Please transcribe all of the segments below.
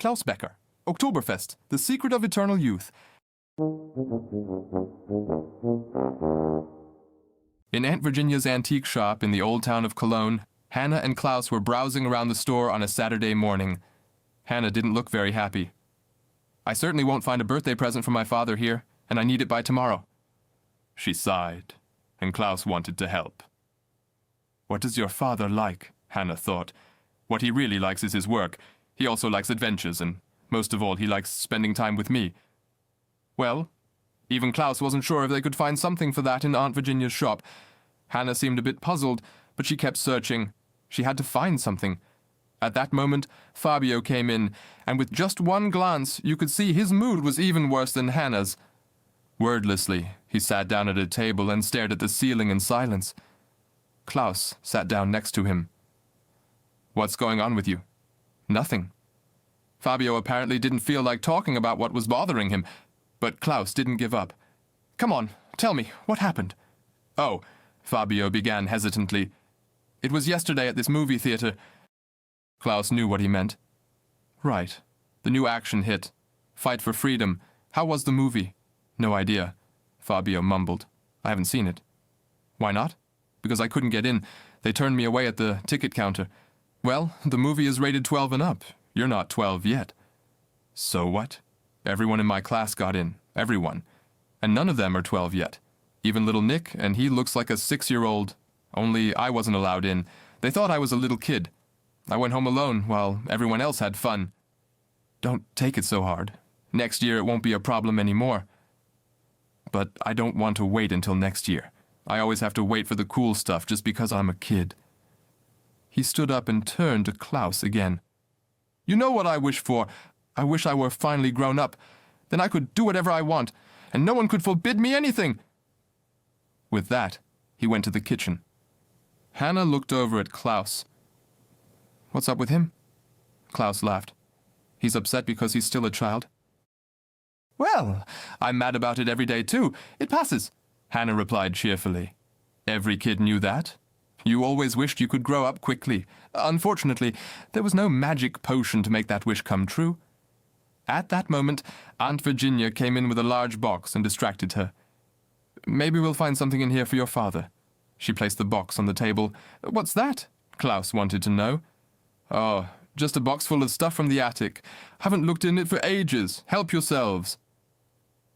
Klaus Bekker, Oktoberfest, The Secret of Eternal Youth. In Aunt Virginia's antique shop in the old town of Cologne, Hanna and Klaus were browsing around the store on a Saturday morning. Hanna didn't look very happy. "I certainly won't find a birthday present for my father here, and I need it by tomorrow." She sighed, and Klaus wanted to help. "What does your father like?" Hanna thought. "What he really likes is his work. He also likes adventures, and most of all, he likes spending time with me." Well, even Klaus wasn't sure if they could find something for that in Aunt Virginia's shop. Hanna seemed a bit puzzled, but she kept searching. She had to find something. At that moment, Fabio came in, and with just one glance, you could see his mood was even worse than Hanna's. Wordlessly, he sat down at a table and stared at the ceiling in silence. Klaus sat down next to him. "What's going on with you?" "Nothing." Fabio apparently didn't feel like talking about what was bothering him, but Klaus didn't give up. "Come on, tell me, what happened?" "Oh," Fabio began hesitantly. "It was yesterday at this movie theater." Klaus knew what he meant. "Right. The new action hit. Fight for Freedom. How was the movie?" "No idea," Fabio mumbled. "I haven't seen it." "Why not?" "Because I couldn't get in. They turned me away at the ticket counter." "Well, the movie is rated 12 and up. You're not 12 yet." "So what? Everyone in my class got in. Everyone. And none of them are 12 yet. Even little Nick, and he looks like a 6-year-old. Only I wasn't allowed in. They thought I was a little kid. I went home alone while everyone else had fun." "Don't take it so hard. Next year it won't be a problem anymore." "But I don't want to wait until next year. I always have to wait for the cool stuff just because I'm a kid." He stood up and turned to Klaus again. "You know what I wish for? I wish I were finally grown up. Then I could do whatever I want, and no one could forbid me anything." With that, he went to the kitchen. Hanna looked over at Klaus. "What's up with him?" Klaus laughed. "He's upset because he's still a child." "Well, I'm mad about it every day too. It passes," Hanna replied cheerfully. "Every kid knew that. You always wished you could grow up quickly. Unfortunately, there was no magic potion to make that wish come true." At that moment, Aunt Virginia came in with a large box and distracted her. "Maybe we'll find something in here for your father." She placed the box on the table. "What's that?" Klaus wanted to know. "Oh, just a box full of stuff from the attic. Haven't looked in it for ages. Help yourselves."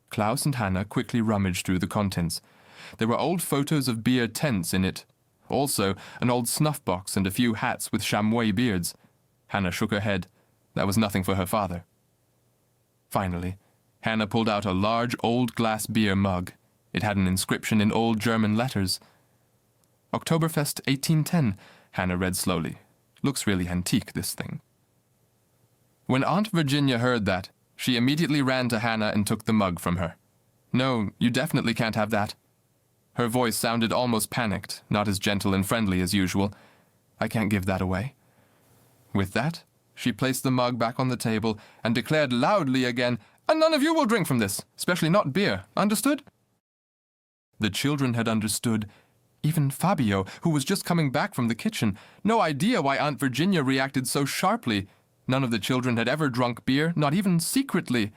Klaus and Hanna quickly rummaged through the contents. There were old photos of beer tents in it. Also, an old snuff box and a few hats with chamois beards. Hanna shook her head. That was nothing for her father. Finally, Hanna pulled out a large old glass beer mug. It had an inscription in old German letters. "Oktoberfest 1810, Hanna read slowly. "Looks really antique, this thing." When Aunt Virginia heard that, she immediately ran to Hanna and took the mug from her. "No, you definitely can't have that." Her voice sounded almost panicked, not as gentle and friendly as usual. "I can't give that away." With that, she placed the mug back on the table and declared loudly again, "And none of you will drink from this, especially not beer. Understood?" The children had understood. Even Fabio, who was just coming back from the kitchen. No idea why Aunt Virginia reacted so sharply. None of the children had ever drunk beer, not even secretly.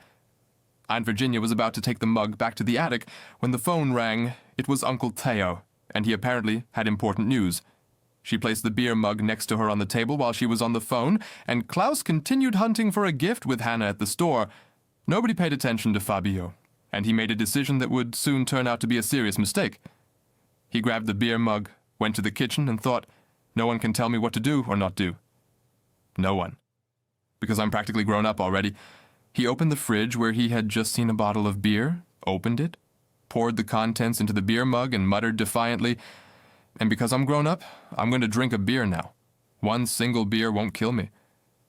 Aunt Virginia was about to take the mug back to the attic when the phone rang. It was Uncle Theo, and he apparently had important news. She placed the beer mug next to her on the table while she was on the phone, and Klaus continued hunting for a gift with Hanna at the store. Nobody paid attention to Fabio, and he made a decision that would soon turn out to be a serious mistake. He grabbed the beer mug, went to the kitchen, and thought, "No one can tell me what to do or not do." No one. Because I'm practically grown up already. He opened the fridge where he had just seen a bottle of beer, opened it, poured the contents into the beer mug, and muttered defiantly, "And because I'm grown up, I'm going to drink a beer now. One single beer won't kill me."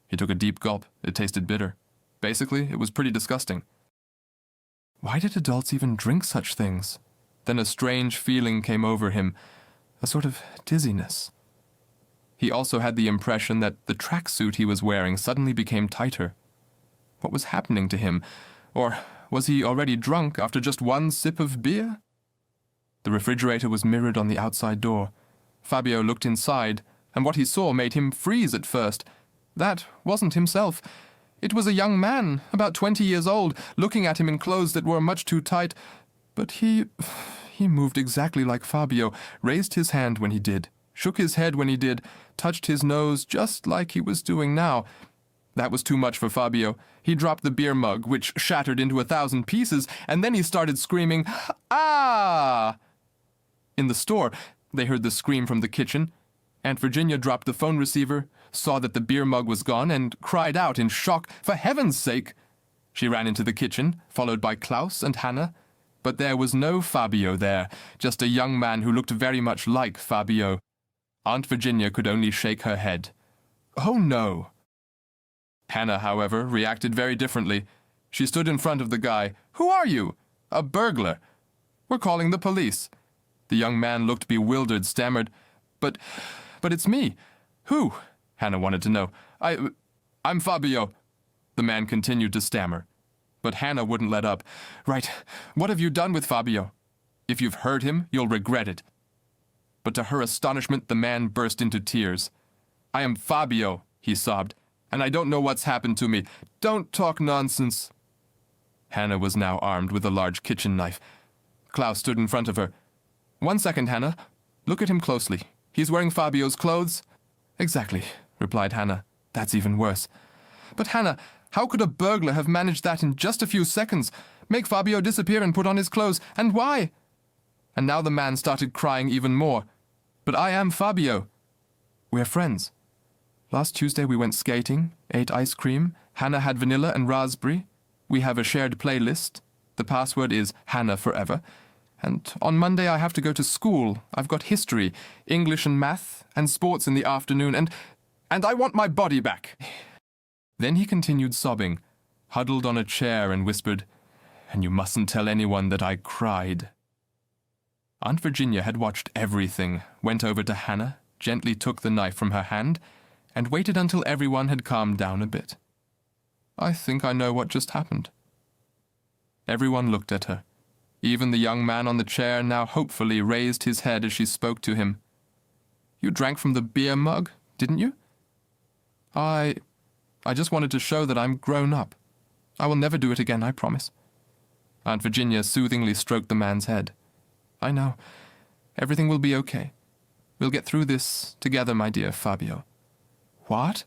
He took a deep gulp. It tasted bitter. Basically, it was pretty disgusting. Why did adults even drink such things? Then a strange feeling came over him, a sort of dizziness. He also had the impression that the tracksuit he was wearing suddenly became tighter. What was happening to him? Or was he already drunk after just one sip of beer? The refrigerator was mirrored on the outside door. Fabio looked inside, and what he saw made him freeze at first. That wasn't himself. It was a young man, about 20 years old, looking at him in clothes that were much too tight. But he moved exactly like Fabio, raised his hand when he did, shook his head when he did, touched his nose just like he was doing now. That was too much for Fabio. He dropped the beer mug, which shattered into 1,000 pieces, and then he started screaming, "Ah!" In the store, they heard the scream from the kitchen. Aunt Virginia dropped the phone receiver, saw that the beer mug was gone, and cried out in shock, "For heaven's sake!" She ran into the kitchen, followed by Klaus and Hanna. But there was no Fabio there, just a young man who looked very much like Fabio. Aunt Virginia could only shake her head. Oh no! Hanna, however, reacted very differently. She stood in front of the guy. "Who are you?" "A burglar." "We're calling the police." The young man looked bewildered, stammered, But it's me." "Who?" Hanna wanted to know. I'm Fabio." The man continued to stammer. But Hanna wouldn't let up. "Right, what have you done with Fabio? If you've hurt him, you'll regret it." But to her astonishment, the man burst into tears. "I am Fabio," he sobbed, "and I don't know what's happened to me. Don't talk nonsense." Hanna was now armed with a large kitchen knife. Klaus stood in front of her. "1 second, Hanna. Look at him closely. He's wearing Fabio's clothes?" "Exactly," replied Hanna. "That's even worse." "But Hanna, how could a burglar have managed that in just a few seconds? Make Fabio disappear and put on his clothes, and why?" And now the man started crying even more. "But I am Fabio." "We're friends. Last Tuesday we went skating, ate ice cream. Hanna had vanilla and raspberry. We have a shared playlist. The password is Hanna Forever. And on Monday I have to go to school. I've got history, English and math, and sports in the afternoon, and I want my body back." Then he continued sobbing, huddled on a chair and whispered, "And you mustn't tell anyone that I cried." Aunt Virginia had watched everything, went over to Hanna, gently took the knife from her hand, and waited until everyone had calmed down a bit. "I think I know what just happened." Everyone looked at her. Even the young man on the chair now hopefully raised his head as she spoke to him. "You drank from the beer mug, didn't you?" I just wanted to show that I'm grown up. I will never do it again, I promise." Aunt Virginia soothingly stroked the man's head. "I know. Everything will be okay. We'll get through this together, my dear Fabio." "What?"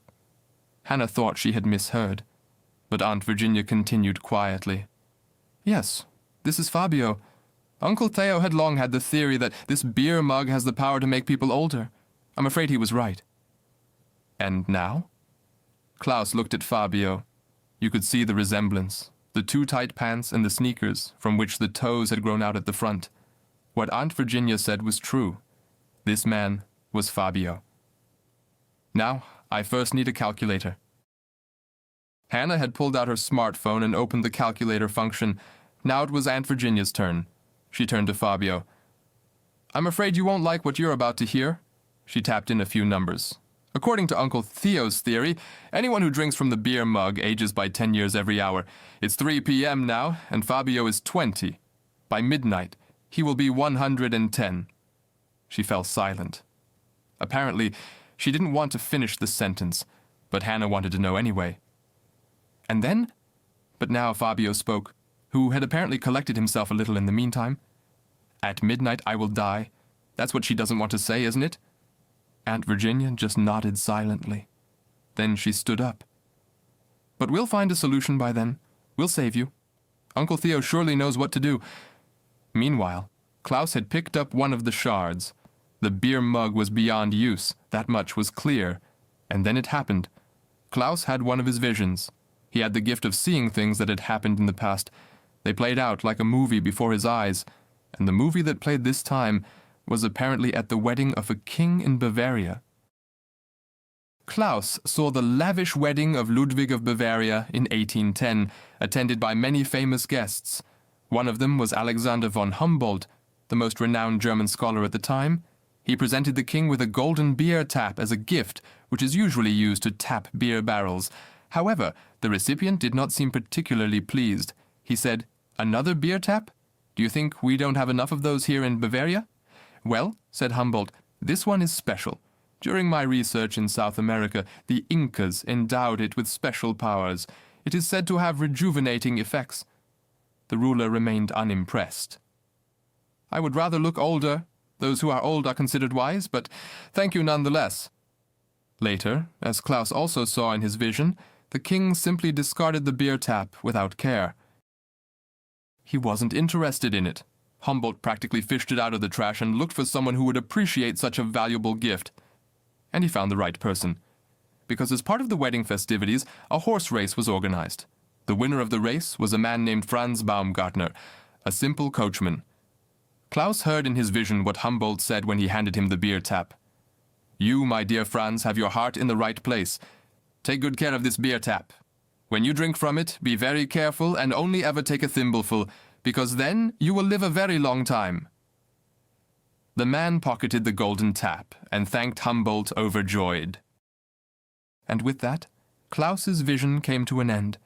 Hanna thought she had misheard, but Aunt Virginia continued quietly. "Yes, this is Fabio. Uncle Theo had long had the theory that this beer mug has the power to make people older. I'm afraid he was right." "And now?" Klaus looked at Fabio. You could see the resemblance, the too tight pants and the sneakers from which the toes had grown out at the front. What Aunt Virginia said was true. This man was Fabio. "Now, I first need a calculator." Hanna had pulled out her smartphone and opened the calculator function. Now it was Aunt Virginia's turn. She turned to Fabio. "I'm afraid you won't like what you're about to hear." She tapped in a few numbers. "According to Uncle Theo's theory, anyone who drinks from the beer mug ages by 10 years every hour. It's 3 p.m. now, and Fabio is 20. By midnight, he will be 110. She fell silent. Apparently, she didn't want to finish the sentence, but Hanna wanted to know anyway. "And then?" But now Fabio spoke, who had apparently collected himself a little in the meantime. "At midnight I will die. That's what she doesn't want to say, isn't it?" Aunt Virginia just nodded silently. Then she stood up. "But we'll find a solution by then. We'll save you. Uncle Theo surely knows what to do." Meanwhile, Klaus had picked up one of the shards. The beer mug was beyond use, that much was clear. And then it happened. Klaus had one of his visions. He had the gift of seeing things that had happened in the past. They played out like a movie before his eyes, and the movie that played this time was apparently at the wedding of a king in Bavaria. Klaus saw the lavish wedding of Ludwig of Bavaria in 1810, attended by many famous guests. One of them was Alexander von Humboldt, the most renowned German scholar at the time. He presented the king with a golden beer tap as a gift, which is usually used to tap beer barrels. However, the recipient did not seem particularly pleased. He said, "Another beer tap? Do you think we don't have enough of those here in Bavaria?" "Well," said Humboldt, "this one is special. During my research in South America, the Incas endowed it with special powers. It is said to have rejuvenating effects. The ruler remained unimpressed. I would rather look older. Those who are old are considered wise, but thank you nonetheless. Later, as Klaus also saw in his vision, the king simply discarded the beer tap without care. He wasn't interested in it. Humboldt practically fished it out of the trash and looked for someone who would appreciate such a valuable gift. And he found the right person. Because as part of the wedding festivities, a horse race was organized. The winner of the race was a man named Franz Baumgartner, a simple coachman. Klaus heard in his vision what Humboldt said when he handed him the beer tap. You, my dear Franz, have your heart in the right place. Take good care of this beer tap. When you drink from it, be very careful and only ever take a thimbleful, because then you will live a very long time. The man pocketed the golden tap and thanked Humboldt overjoyed. And with that, Klaus's vision came to an end.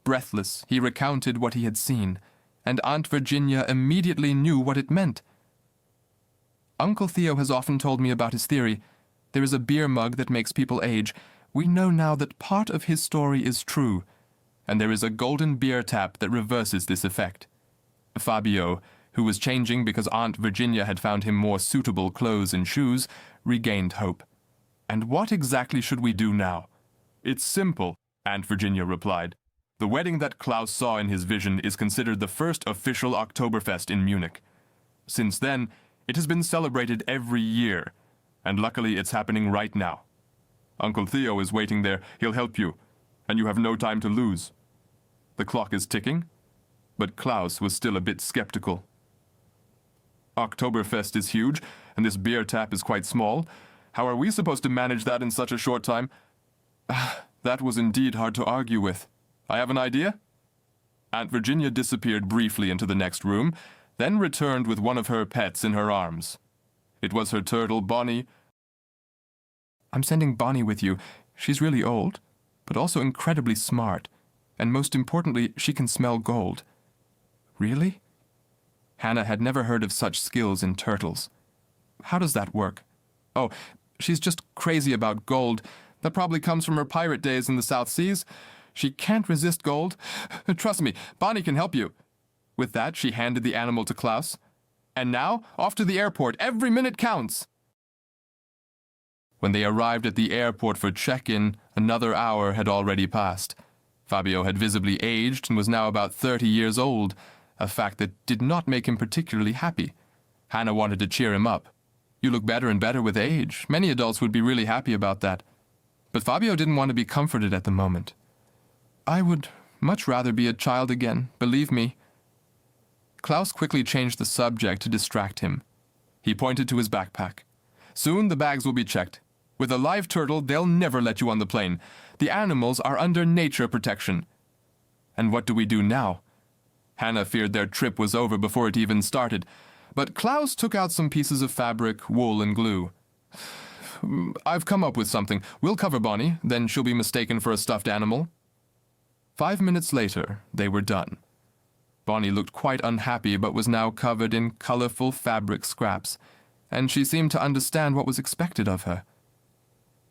Breathless, he recounted what he had seen, and Aunt Virginia immediately knew what it meant. Uncle Theo has often told me about his theory. There is a beer mug that makes people age. We know now that part of his story is true, and there is a golden beer tap that reverses this effect. Fabio, who was changing because Aunt Virginia had found him more suitable clothes and shoes, regained hope. And what exactly should we do now? It's simple, Aunt Virginia replied. The wedding that Klaus saw in his vision is considered the first official Oktoberfest in Munich. Since then, it has been celebrated every year, and luckily it's happening right now. Uncle Theo is waiting there. He'll help you, and you have no time to lose. The clock is ticking, but Klaus was still a bit skeptical. Oktoberfest is huge, and this beer tap is quite small. How are we supposed to manage that in such a short time? That was indeed hard to argue with. I have an idea. Aunt Virginia disappeared briefly into the next room, then returned with one of her pets in her arms. It was her turtle, Bonnie. I'm sending Bonnie with you. She's really old, but also incredibly smart. And most importantly, she can smell gold. Really? Hanna had never heard of such skills in turtles. How does that work? Oh, she's just crazy about gold. That probably comes from her pirate days in the South Seas. She can't resist gold. Trust me, Bonnie can help you. With that, she handed the animal to Klaus. And now, off to the airport. Every minute counts. When they arrived at the airport for check-in, another hour had already passed. Fabio had visibly aged and was now about 30 years old, a fact that did not make him particularly happy. Hanna wanted to cheer him up. You look better and better with age. Many adults would be really happy about that. But Fabio didn't want to be comforted at the moment. I would much rather be a child again, believe me. Klaus quickly changed the subject to distract him. He pointed to his backpack. Soon the bags will be checked. With a live turtle, they'll never let you on the plane. The animals are under nature protection. And what do we do now? Hanna feared their trip was over before it even started, but Klaus took out some pieces of fabric, wool, and glue. I've come up with something. We'll cover Bonnie, then she'll be mistaken for a stuffed animal. 5 minutes later, they were done. Bonnie looked quite unhappy but was now covered in colorful fabric scraps, and she seemed to understand what was expected of her.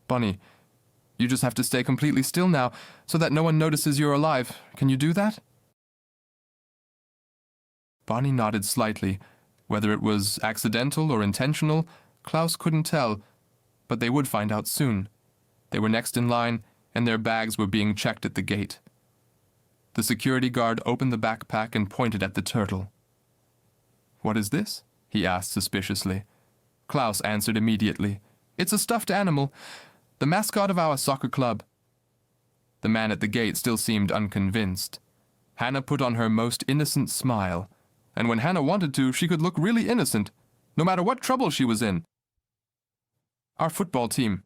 Bonnie, you just have to stay completely still now so that no one notices you're alive. Can you do that? Bonnie nodded slightly. Whether it was accidental or intentional, Klaus couldn't tell, but they would find out soon. They were next in line, and their bags were being checked at the gate. The security guard opened the backpack and pointed at the turtle. What is this? He asked suspiciously. Klaus answered immediately. It's a stuffed animal, the mascot of our soccer club. The man at the gate still seemed unconvinced. Hanna put on her most innocent smile, and when Hanna wanted to, she could look really innocent, no matter what trouble she was in. Our football team.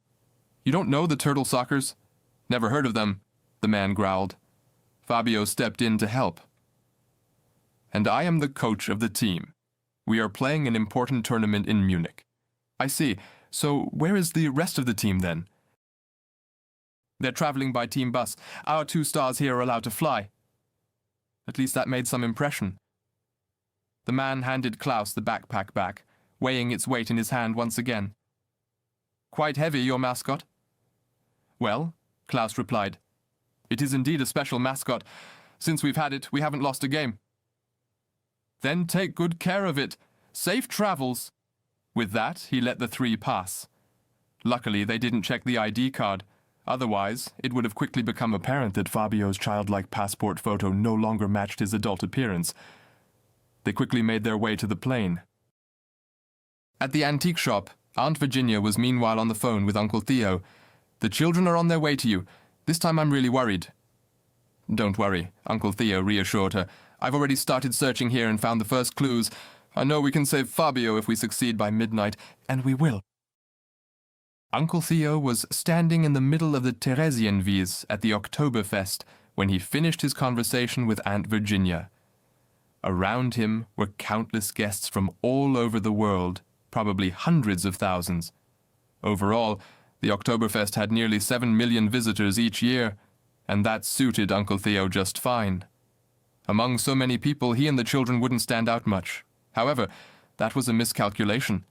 You don't know the Turtle Sockers? Never heard of them, the man growled. Fabio stepped in to help. And I am the coach of the team. We are playing an important tournament in Munich. I see. So where is the rest of the team then? They're traveling by team bus. Our 2 stars here are allowed to fly. At least that made some impression. The man handed Klaus the backpack back, weighing its weight in his hand once again. Quite heavy, your mascot? Well, Klaus replied, It is indeed a special mascot. Since we've had it, we haven't lost a game. Then take good care of it. Safe travels. With that, he let the three pass. Luckily, they didn't check the ID card. Otherwise, it would have quickly become apparent that Fabio's childlike passport photo no longer matched his adult appearance. They quickly made their way to the plane. At the antique shop, Aunt Virginia was meanwhile on the phone with Uncle Theo. "The children are on their way to you. This time I'm really worried." "Don't worry," Uncle Theo reassured her. "I've already started searching here and found the first clues. I know we can save Fabio if we succeed by midnight, and we will." Uncle Theo was standing in the middle of the Theresien Wiesn at the Oktoberfest when he finished his conversation with Aunt Virginia. Around him were countless guests from all over the world, probably hundreds of thousands. Overall, the Oktoberfest had nearly 7 million visitors each year, and that suited Uncle Theo just fine. Among so many people, he and the children wouldn't stand out much. However, that was a miscalculation.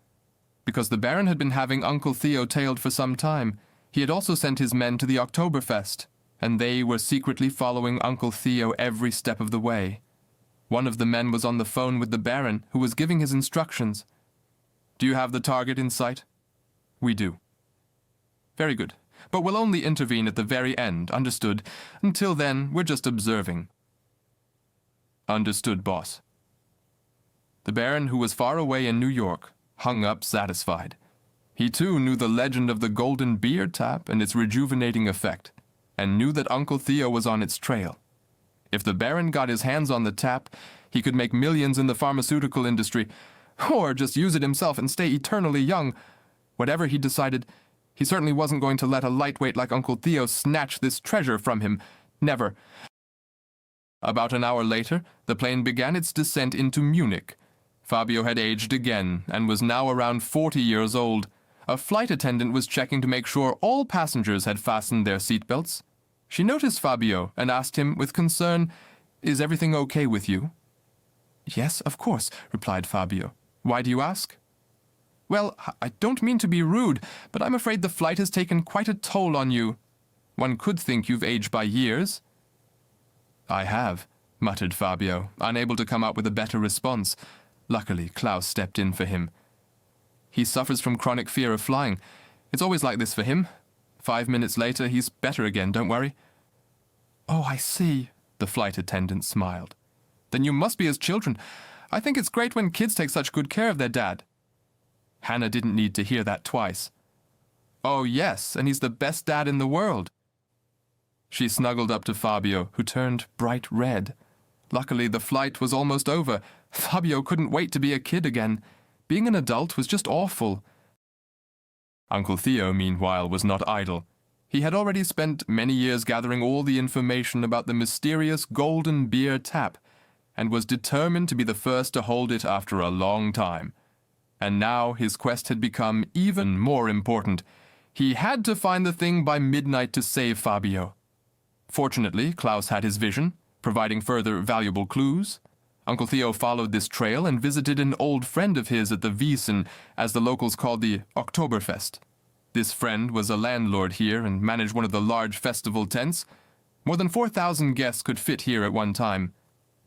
Because the Baron had been having Uncle Theo tailed for some time, he had also sent his men to the Oktoberfest, and they were secretly following Uncle Theo every step of the way. One of the men was on the phone with the Baron, who was giving his instructions. "Do you have the target in sight?" "We do." "Very good. But we'll only intervene at the very end, understood? Until then, we're just observing." "Understood, boss." The Baron, who was far away in New York, hung up satisfied. He too knew the legend of the golden beer tap and its rejuvenating effect, and knew that Uncle Theo was on its trail. If the Baron got his hands on the tap, he could make millions in the pharmaceutical industry, or just use it himself and stay eternally young. Whatever he decided, he certainly wasn't going to let a lightweight like Uncle Theo snatch this treasure from him. Never. About an hour later, the plane began its descent into Munich. Fabio had aged again and was now around 40 years old. A flight attendant was checking to make sure all passengers had fastened their seatbelts. She noticed Fabio and asked him with concern, "Is everything okay with you?" "Yes, of course," replied Fabio. "Why do you ask?" "Well, I don't mean to be rude, but I'm afraid the flight has taken quite a toll on you. One could think you've aged by years." "I have," muttered Fabio, unable to come up with a better response. Luckily, Klaus stepped in for him. "He suffers from chronic fear of flying. It's always like this for him. 5 minutes later, he's better again, don't worry." "Oh, I see," the flight attendant smiled. "Then you must be his children. I think it's great when kids take such good care of their dad." Hanna didn't need to hear that twice. "Oh, yes, and he's the best dad in the world." She snuggled up to Fabio, who turned bright red. Luckily, the flight was almost over. Fabio couldn't wait to be a kid again. Being an adult was just awful. Uncle Theo, meanwhile, was not idle. He had already spent many years gathering all the information about the mysterious golden beer tap, and was determined to be the first to hold it after a long time. And now his quest had become even more important. He had to find the thing by midnight to save Fabio. Fortunately, Klaus had his vision, providing further valuable clues. Uncle Theo followed this trail and visited an old friend of his at the Wiesn, as the locals called the Oktoberfest. This friend was a landlord here and managed one of the large festival tents. More than 4,000 guests could fit here at one time.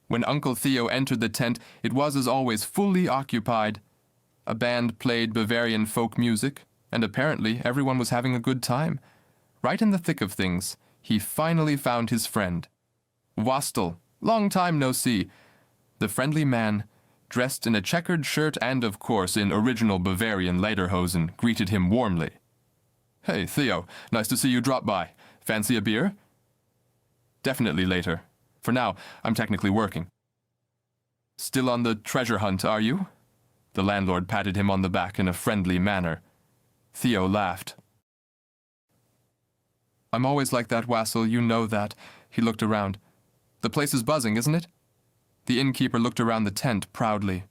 When Uncle Theo entered the tent, it was as always fully occupied. A band played Bavarian folk music, and apparently everyone was having a good time. Right in the thick of things, he finally found his friend. Wastel, long time no see. The friendly man, dressed in a checkered shirt and, of course, in original Bavarian lederhosen, greeted him warmly. "Hey, Theo, nice to see you drop by. Fancy a beer?" "Definitely later. For now, I'm technically working." "Still on the treasure hunt, are you?" The landlord patted him on the back in a friendly manner. Theo laughed. "I'm always like that, Wassel, you know that." He looked around. "The place is buzzing, isn't it?" The innkeeper looked around the tent proudly.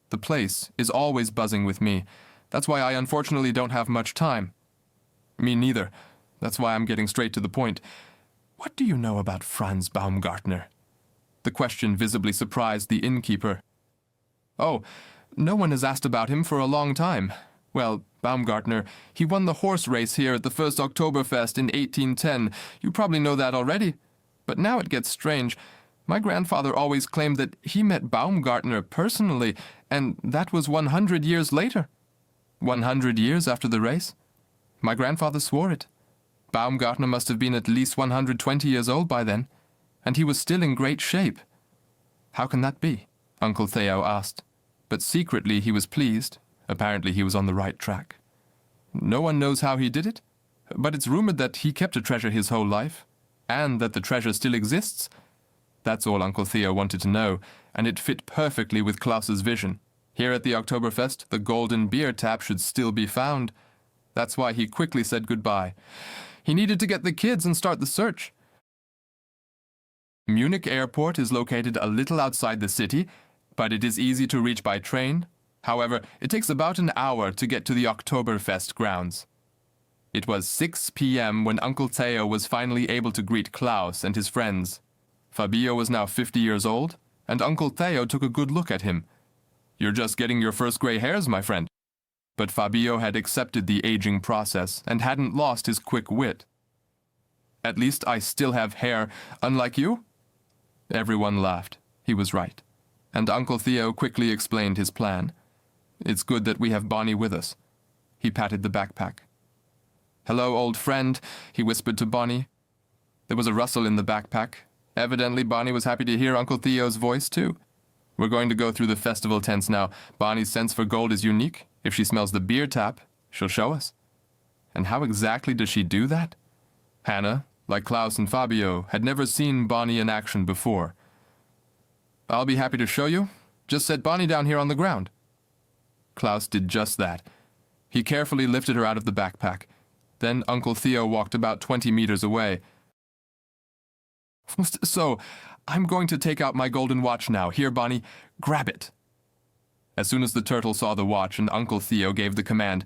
"The place is always buzzing with me. That's why I unfortunately don't have much time." "Me neither. That's why I'm getting straight to the point. What do you know about Franz Baumgartner?" The question visibly surprised the innkeeper. "Oh, no one has asked about him for a long time. Well, Baumgartner. He won the horse race here at the first Oktoberfest in 1810. You probably know that already. But now it gets strange. My grandfather always claimed that he met Baumgartner personally, and that was 100 years later. 100 years after the race? My grandfather swore it. Baumgartner must have been at least 120 years old by then, and he was still in great shape. How can that be? Uncle Theo asked. But secretly he was pleased. Apparently he was on the right track. No one knows how he did it, but it's rumored that he kept a treasure his whole life, and that the treasure still exists. That's all Uncle Theo wanted to know, and it fit perfectly with Klaus's vision. Here at the Oktoberfest, the golden beer tap should still be found. That's why he quickly said goodbye. He needed to get the kids and start the search. Munich Airport is located a little outside the city, but it is easy to reach by train. However, it takes about an hour to get to the Oktoberfest grounds. It was 6 p.m. when Uncle Theo was finally able to greet Klaus and his friends. Fabio was now 50 years old, and Uncle Theo took a good look at him. "You're just getting your first gray hairs, my friend." But Fabio had accepted the aging process and hadn't lost his quick wit. "At least I still have hair, unlike you?" Everyone laughed. He was right. And Uncle Theo quickly explained his plan. "It's good that we have Bonnie with us." He patted the backpack. "Hello, old friend," he whispered to Bonnie. There was a rustle in the backpack. Evidently, Bonnie was happy to hear Uncle Theo's voice, too. "We're going to go through the festival tents now. Bonnie's sense for gold is unique. If she smells the beer tap, she'll show us." And how exactly does she do that? Hanna, like Klaus and Fabio, had never seen Bonnie in action before. "I'll be happy to show you. Just set Bonnie down here on the ground." Klaus did just that. He carefully lifted her out of the backpack. Then Uncle Theo walked about 20 meters away. "So, I'm going to take out my golden watch now. Here, Bonnie, grab it." As soon as the turtle saw the watch and Uncle Theo gave the command,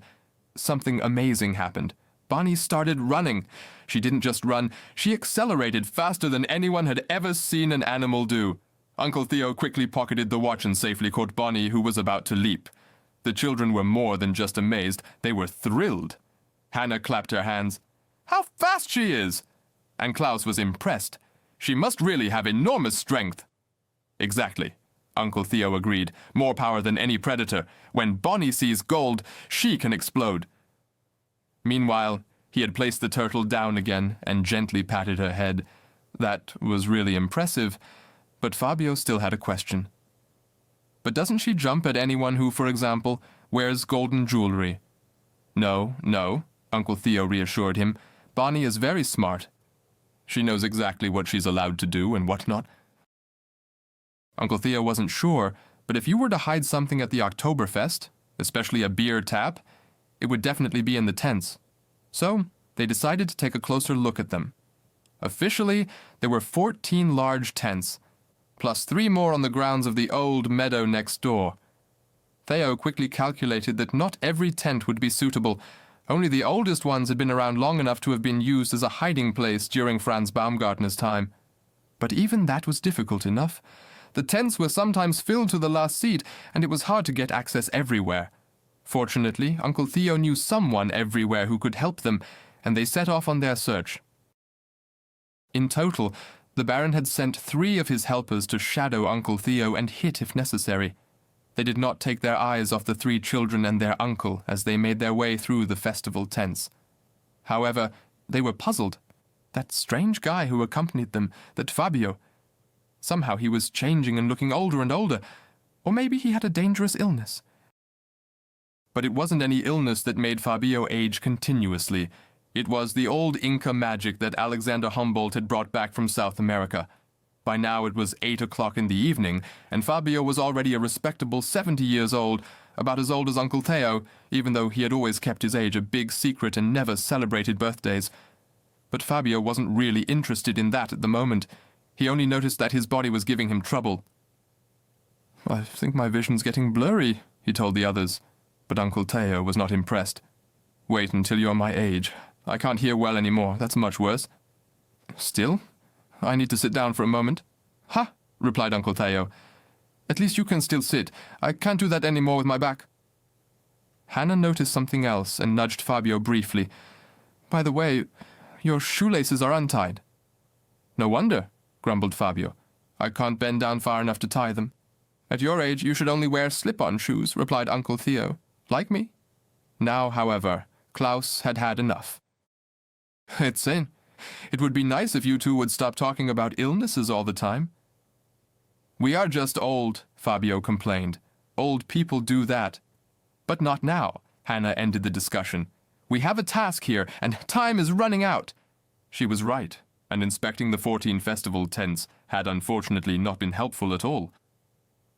something amazing happened. Bonnie started running. She didn't just run, she accelerated faster than anyone had ever seen an animal do. Uncle Theo quickly pocketed the watch and safely caught Bonnie, who was about to leap. The children were more than just amazed, they were thrilled. Hanna clapped her hands. "How fast she is!" And Klaus was impressed. "She must really have enormous strength." "Exactly," Uncle Theo agreed. "More power than any predator. When Bonnie sees gold, she can explode." Meanwhile, he had placed the turtle down again and gently patted her head. That was really impressive, but Fabio still had a question. "But doesn't she jump at anyone who, for example, wears golden jewelry?" No, Uncle Theo reassured him. "Bonnie is very smart. She knows exactly what she's allowed to do and what not." Uncle Theo wasn't sure, but if you were to hide something at the Oktoberfest, especially a beer tap, it would definitely be in the tents. So they decided to take a closer look at them. Officially, there were 14 large tents, plus 3 more on the grounds of the old meadow next door. Theo quickly calculated that not every tent would be suitable. Only the oldest ones had been around long enough to have been used as a hiding place during Franz Baumgartner's time. But even that was difficult enough. The tents were sometimes filled to the last seat, and it was hard to get access everywhere. Fortunately, Uncle Theo knew someone everywhere who could help them, and they set off on their search. In total, the Baron had sent 3 of his helpers to shadow Uncle Theo and hit if necessary. They did not take their eyes off the 3 children and their uncle as they made their way through the festival tents. However, they were puzzled. That strange guy who accompanied them, that Fabio, somehow he was changing and looking older and older, or maybe he had a dangerous illness. But it wasn't any illness that made Fabio age continuously. It was the old Inca magic that Alexander Humboldt had brought back from South America. By now it was 8 o'clock in the evening, and Fabio was already a respectable 70 years old, about as old as Uncle Theo, even though he had always kept his age a big secret and never celebrated birthdays. But Fabio wasn't really interested in that at the moment. He only noticed that his body was giving him trouble. "I think my vision's getting blurry," he told the others. But Uncle Theo was not impressed. "Wait until you're my age. I can't hear well anymore. That's much worse." "Still? I need to sit down for a moment." "Ha!" replied Uncle Theo. "At least you can still sit. I can't do that any more with my back." Hanna noticed something else and nudged Fabio briefly. "By the way, your shoelaces are untied." "No wonder," grumbled Fabio. "I can't bend down far enough to tie them." "At your age, you should only wear slip-on shoes," replied Uncle Theo. "Like me?" Now, however, Klaus had had enough. "It's in. It would be nice if you two would stop talking about illnesses all the time." "We are just old," Fabio complained. "Old people do that." "But not now," Hanna ended the discussion. "We have a task here, and time is running out." She was right, and inspecting the 14 festival tents had unfortunately not been helpful at all.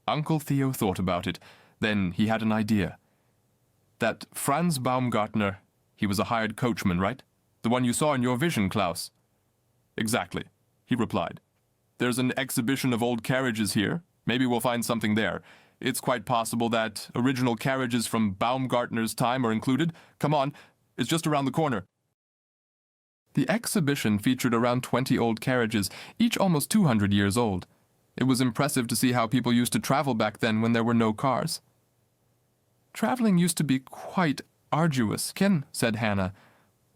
Uncle Theo thought about it. Then he had an idea. "That Franz Baumgartner, he was a hired coachman, right? The one you saw in your vision, Klaus?" "Exactly," he replied. "There's an exhibition of old carriages here. Maybe we'll find something there. It's quite possible that original carriages from Baumgartner's time are included. Come on, it's just around the corner." The exhibition featured around 20 old carriages, each almost 200 years old. It was impressive to see how people used to travel back then when there were no cars. "Traveling used to be quite arduous, Ken," said Hanna.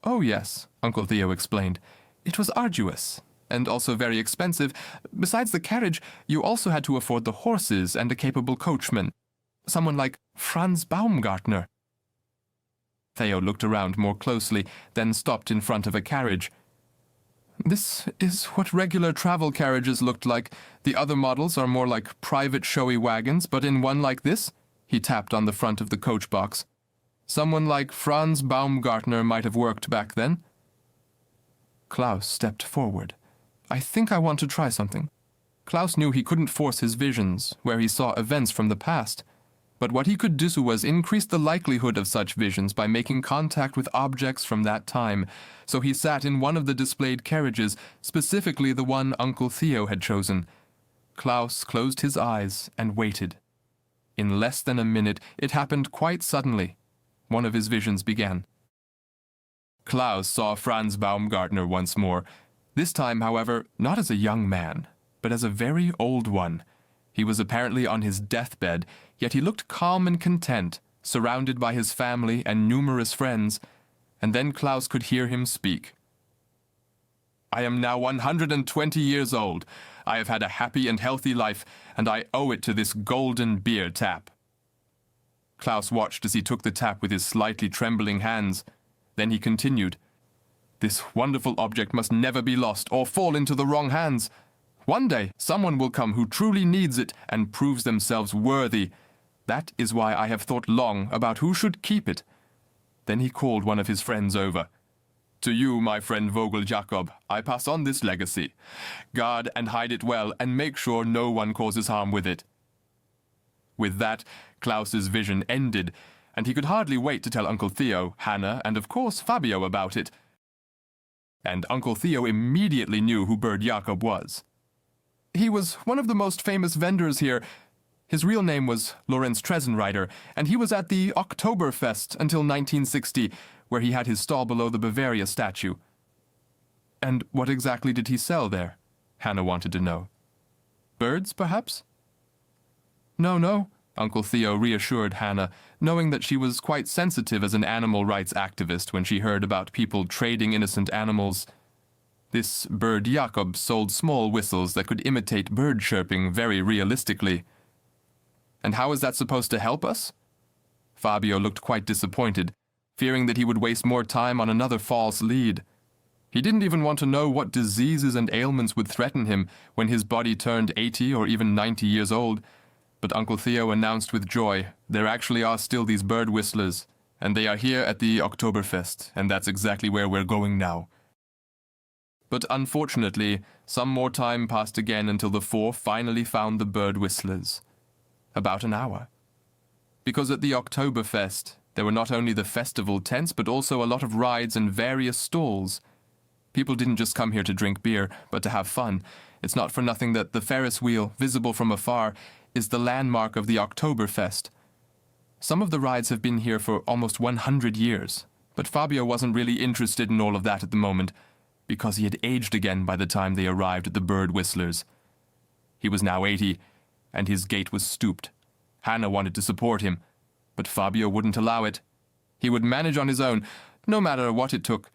"Oh yes," Uncle Theo explained. "It was arduous, and also very expensive. Besides the carriage, you also had to afford the horses and a capable coachman. Someone like Franz Baumgartner." Theo looked around more closely, then stopped in front of a carriage. "This is what regular travel carriages looked like. The other models are more like private showy wagons, but in one like this," he tapped on the front of the coach box. "Someone like Franz Baumgartner might have worked back then." Klaus stepped forward. "I think I want to try something." Klaus knew he couldn't force his visions, where he saw events from the past. But what he could do was increase the likelihood of such visions by making contact with objects from that time, so he sat in one of the displayed carriages, specifically the one Uncle Theo had chosen. Klaus closed his eyes and waited. In less than a minute, it happened quite suddenly. One of his visions began. Klaus saw Franz Baumgartner once more, this time, however, not as a young man, but as a very old one. He was apparently on his deathbed, yet he looked calm and content, surrounded by his family and numerous friends, and then Klaus could hear him speak. "I am now 120 years old. I have had a happy and healthy life, and I owe it to this golden beer tap." Klaus watched as he took the tap with his slightly trembling hands. Then he continued, "This wonderful object must never be lost or fall into the wrong hands. One day, someone will come who truly needs it and proves themselves worthy. That is why I have thought long about who should keep it." Then he called one of his friends over. "To you, my friend Vogel Jacob, I pass on this legacy. Guard and hide it well, and make sure no one causes harm with it." With that, Klaus's vision ended, and he could hardly wait to tell Uncle Theo, Hanna, and of course Fabio about it. And Uncle Theo immediately knew who Bird Jacob was. He was one of the most famous vendors here. His real name was Lorenz Tresenreiter, and he was at the Oktoberfest until 1960, where he had his stall below the Bavaria statue. "And what exactly did he sell there?" Hanna wanted to know. "Birds, perhaps?" No, Uncle Theo reassured Hanna, knowing that she was quite sensitive as an animal rights activist when she heard about people trading innocent animals. This Bird Jacob sold small whistles that could imitate bird chirping very realistically. "And how is that supposed to help us?" Fabio looked quite disappointed, fearing that he would waste more time on another false lead. He didn't even want to know what diseases and ailments would threaten him when his body turned 80 or even 90 years old. But Uncle Theo announced with joy, there actually are still these bird whistlers, and they are here at the Oktoberfest, and that's exactly where we're going now. But unfortunately, some more time passed again until the four finally found the bird whistlers. About an hour. Because at the Oktoberfest, there were not only the festival tents, but also a lot of rides and various stalls. People didn't just come here to drink beer, but to have fun. It's not for nothing that the Ferris wheel, visible from afar, is the landmark of the Oktoberfest. Some of the rides have been here for almost 100 years, but Fabio wasn't really interested in all of that at the moment, because he had aged again by the time they arrived at the bird whistlers. He was now 80, and his gait was stooped. Hanna wanted to support him, But Fabio wouldn't allow it. He would manage on his own, no matter what it took.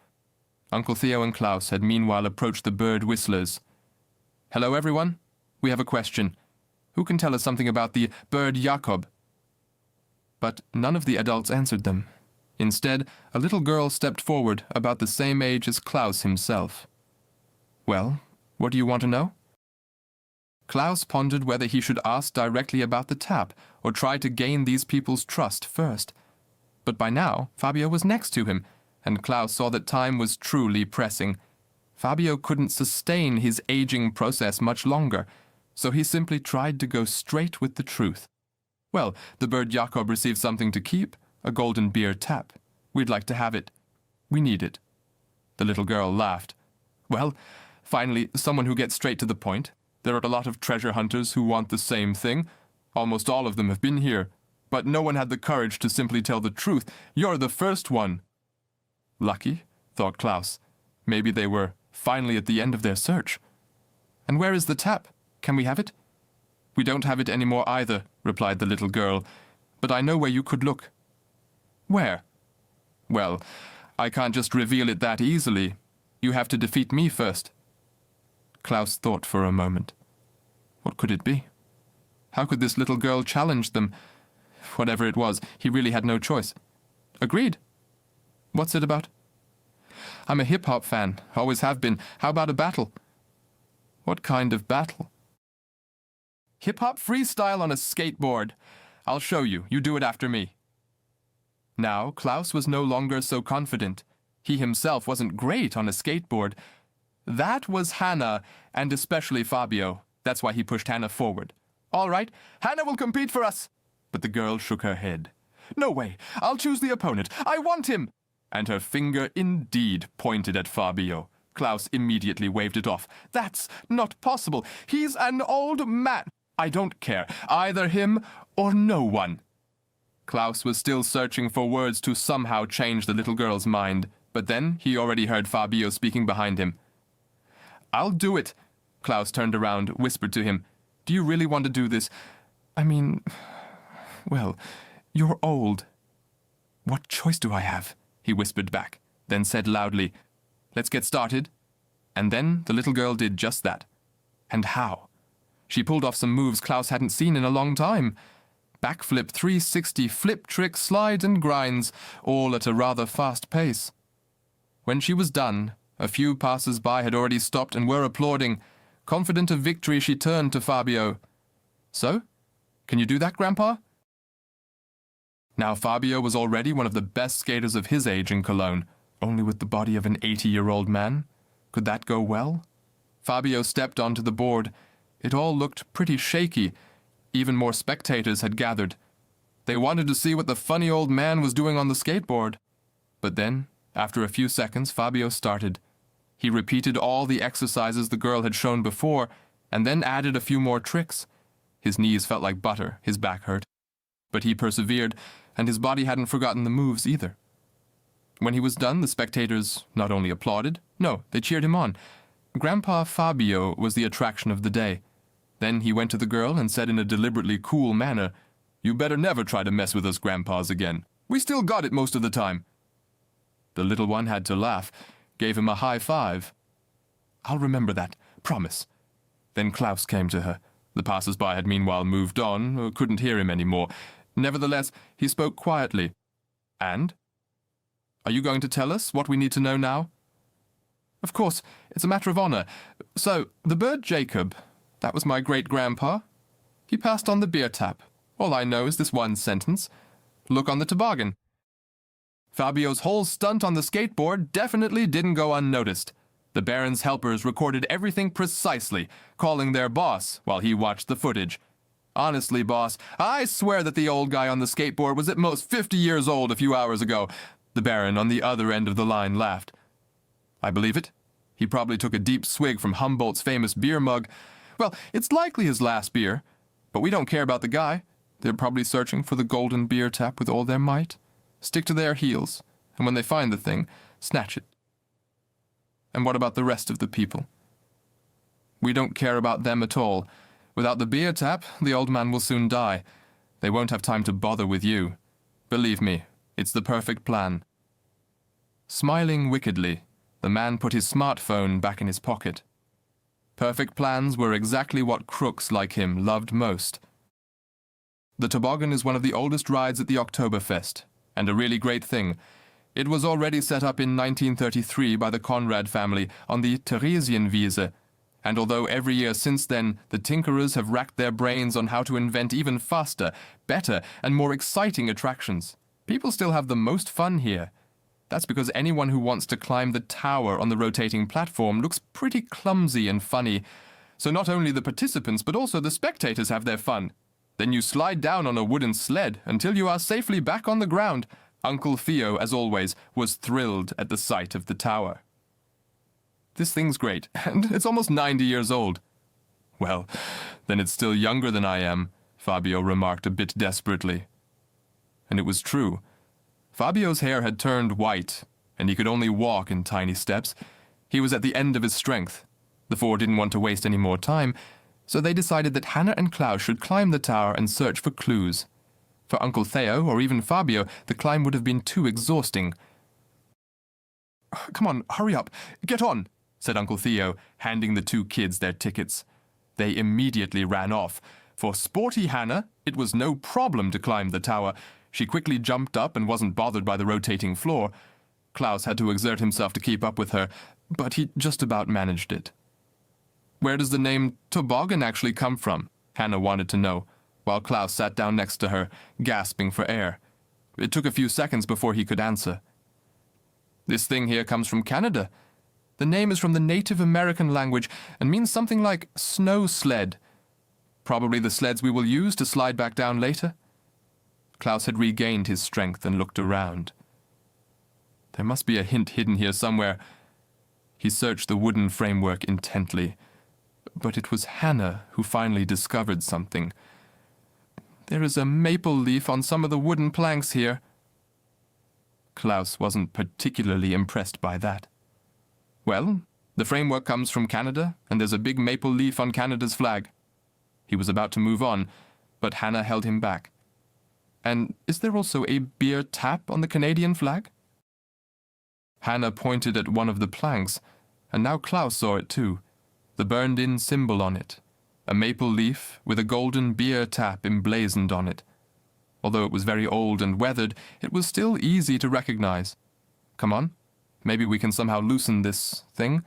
Uncle Theo and Klaus had meanwhile approached the bird whistlers. "Hello, everyone. We have a question. Who can tell us something about the bird Jakob?" But none of the adults answered them. Instead, a little girl stepped forward, about the same age as Klaus himself. "Well, what do you want to know?" Klaus pondered whether he should ask directly about the tap or try to gain these people's trust first. But by now, Fabio was next to him, and Klaus saw that time was truly pressing. Fabio couldn't sustain his aging process much longer, so he simply tried to go straight with the truth. "Well, the bird Jakob received something to keep, a golden beer tap. We'd like to have it. We need it." The little girl laughed. "Well, finally, someone who gets straight to the point. There are a lot of treasure hunters who want the same thing. Almost all of them have been here, but no one had the courage to simply tell the truth. You're the first one." Lucky, thought Klaus. Maybe they were finally at the end of their search. "And where is the tap? Can we have it?" "We don't have it anymore either," replied the little girl. "But I know where you could look." "Where?" "Well, I can't just reveal it that easily. You have to defeat me first." Klaus thought for a moment. What could it be? How could this little girl challenge them? Whatever it was, he really had no choice. "Agreed. What's it about?" "I'm a hip-hop fan, always have been. How about a battle?" "What kind of battle?" "Hip-hop freestyle on a skateboard. I'll show you. You do it after me." Now, Klaus was no longer so confident. He himself wasn't great on a skateboard. That was Hanna, and especially Fabio. That's why he pushed Hanna forward. "All right, Hanna will compete for us." But the girl shook her head. "No way. I'll choose the opponent. I want him." And her finger indeed pointed at Fabio. Klaus immediately waved it off. "That's not possible. He's an old man." "I don't care. Either him or no one." Klaus was still searching for words to somehow change the little girl's mind, but then he already heard Fabio speaking behind him. "I'll do it." Klaus turned around, whispered to him. "Do you really want to do this? I mean, well, you're old." "What choice do I have?" he whispered back, then said loudly, "Let's get started." And then the little girl did just that. And how? She pulled off some moves Klaus hadn't seen in a long time. Backflip 360, flip tricks, slides and grinds, all at a rather fast pace. When she was done, a few passers-by had already stopped and were applauding. Confident of victory, she turned to Fabio. "So? Can you do that, Grandpa?" Now Fabio was already one of the best skaters of his age in Cologne, only with the body of an 80-year-old man. Could that go well? Fabio stepped onto the board. It all looked pretty shaky. Even more spectators had gathered. They wanted to see what the funny old man was doing on the skateboard. But then, after a few seconds, Fabio started. He repeated all the exercises the girl had shown before, and then added a few more tricks. His knees felt like butter, his back hurt. But he persevered, and his body hadn't forgotten the moves either. When he was done, the spectators not only applauded, no, they cheered him on. Grandpa Fabio was the attraction of the day. Then he went to the girl and said in a deliberately cool manner, "You better never try to mess with us grandpas again. We still got it most of the time." The little one had to laugh, gave him a high five. "I'll remember that, promise." Then Klaus came to her. The passers-by had meanwhile moved on, or couldn't hear him anymore. Nevertheless, he spoke quietly. "And? Are you going to tell us what we need to know now?" "Of course, it's a matter of honor. So, the bird Jacob, that was my great-grandpa. He passed on the beer tap. All I know is this one sentence. Look on the toboggan." Fabio's whole stunt on the skateboard definitely didn't go unnoticed. The Baron's helpers recorded everything precisely, calling their boss while he watched the footage. "Honestly, boss, I swear that the old guy on the skateboard was at most 50 years old a few hours ago." The Baron on the other end of the line laughed. "I believe it. He probably took a deep swig from Humboldt's famous beer mug. Well, it's likely his last beer. But we don't care about the guy. They're probably searching for the golden beer tap with all their might. Stick to their heels, and when they find the thing, snatch it." "And what about the rest of the people?" "We don't care about them at all. Without the beer tap, the old man will soon die. They won't have time to bother with you. Believe me, it's the perfect plan." Smiling wickedly, the man put his smartphone back in his pocket. Perfect plans were exactly what crooks like him loved most. The toboggan is one of the oldest rides at the Oktoberfest, and a really great thing. It was already set up in 1933 by the Conrad family on the Theresien Wiesn, and although every year since then the tinkerers have racked their brains on how to invent even faster, better, and more exciting attractions, people still have the most fun here. That's because anyone who wants to climb the tower on the rotating platform looks pretty clumsy and funny. So not only the participants, but also the spectators have their fun. Then you slide down on a wooden sled until you are safely back on the ground. Uncle Theo, as always, was thrilled at the sight of the tower. "This thing's great, and it's almost 90 years old." "Well, then it's still younger than I am," Fabio remarked a bit desperately. And it was true. Fabio's hair had turned white, and he could only walk in tiny steps. He was at the end of his strength. The four didn't want to waste any more time, so they decided that Hanna and Klaus should climb the tower and search for clues. For Uncle Theo, or even Fabio, the climb would have been too exhausting. "Come on, hurry up, get on," said Uncle Theo, handing the two kids their tickets. They immediately ran off. For sporty Hanna, it was no problem to climb the tower. She quickly jumped up and wasn't bothered by the rotating floor. Klaus had to exert himself to keep up with her, but he just about managed it. "Where does the name toboggan actually come from?" Hanna wanted to know, while Klaus sat down next to her, gasping for air. It took a few seconds before he could answer. "This thing here comes from Canada. The name is from the Native American language and means something like snow sled. Probably the sleds we will use to slide back down later." Klaus had regained his strength and looked around. There must be a hint hidden here somewhere. He searched the wooden framework intently, but it was Hanna who finally discovered something. "There is a maple leaf on some of the wooden planks here." Klaus wasn't particularly impressed by that. "Well, the framework comes from Canada, and there's a big maple leaf on Canada's flag." He was about to move on, but Hanna held him back. "And is there also a beer tap on the Canadian flag?" Hanna pointed at one of the planks, and now Klaus saw it too, the burned-in symbol on it, a maple leaf with a golden beer tap emblazoned on it. Although it was very old and weathered, it was still easy to recognize. "Come on, maybe we can somehow loosen this thing."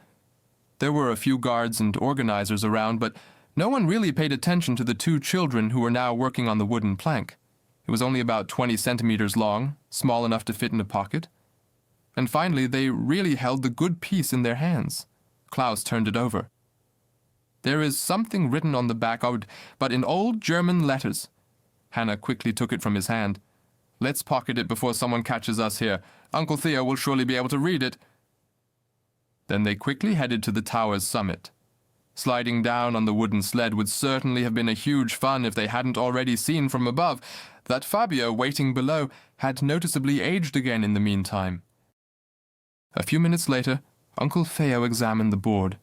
There were a few guards and organizers around, but no one really paid attention to the two children who were now working on the wooden plank. It was only about 20 centimeters long, small enough to fit in a pocket. And finally, they really held the good piece in their hands. Klaus turned it over. "There is something written on the back of it, but in old German letters." Hanna quickly took it from his hand. "Let's pocket it before someone catches us here. Uncle Theo will surely be able to read it." Then they quickly headed to the tower's summit. Sliding down on the wooden sled would certainly have been a huge fun if they hadn't already seen from above that Fabio, waiting below, had noticeably aged again in the meantime. A few minutes later, Uncle Theo examined the board,